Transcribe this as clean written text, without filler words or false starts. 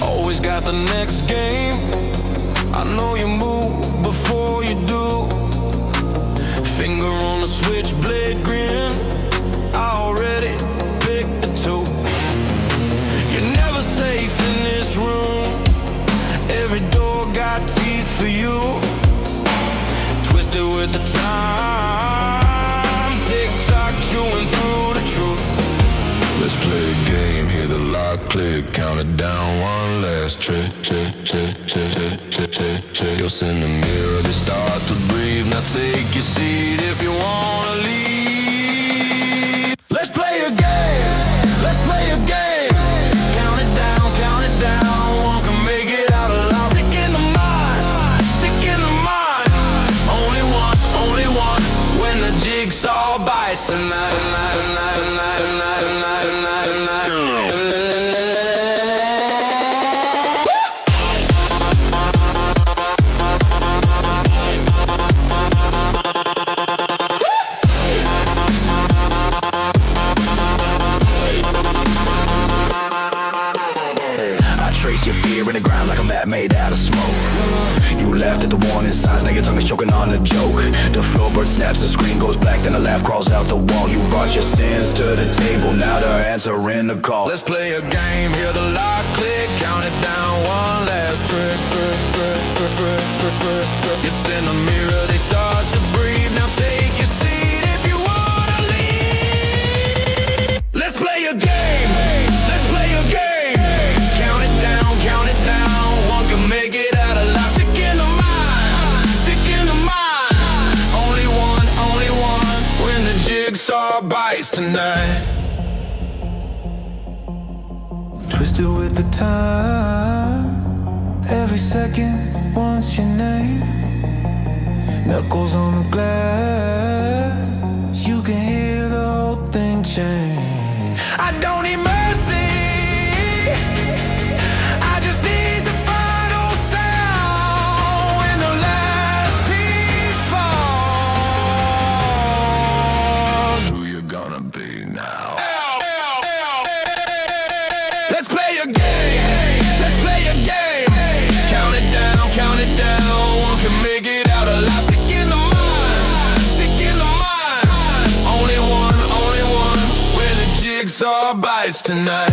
Always got the next game. I know you move before you do. Finger on the switchblade grin. I already picked the two. You're never safe in this room. Every door got teeth for you. Twisted with the time. Tick-tock chewing through the truth. Let's play a game, hear the lock click, count it down, one last trick. You'll in the mirror, they start to breathe. Now take your seat if you wanna leave. Let's play a game, let's play a game. Count it down, one can make it out alive. Sick in the mind, sick in the mind. Only one, when the jigsaw bites tonight. Trace your fear in the ground like a map made out of smoke. You laughed at the warning signs, now your tongue is choking on the joke. The floorboard snaps, the screen goes black, then the laugh crawls out the wall. You brought your sins to the table, now they're answering the call. Let's play a game, hear the lock click, count it down, one last trick. You in the mirror, they start to breathe. Now take your seat if you wanna leave. Let's play a game, let's play a game. Count it down, one can make it out alive. Sick in the mind, sick in the mind. Only one, when the jigsaw bites tonight. Twisted with the time, every second wants your name. Knuckles on the glass, you can hear the whole thing change. I don't need mercy, I just need the final sound. When the last piece falls, who you gonna be now? Let's play a game, let's play a game. Count it down, one can make it out alive. Sick in the mind, sick in the mind. Only one, when the jigsaw bites tonight.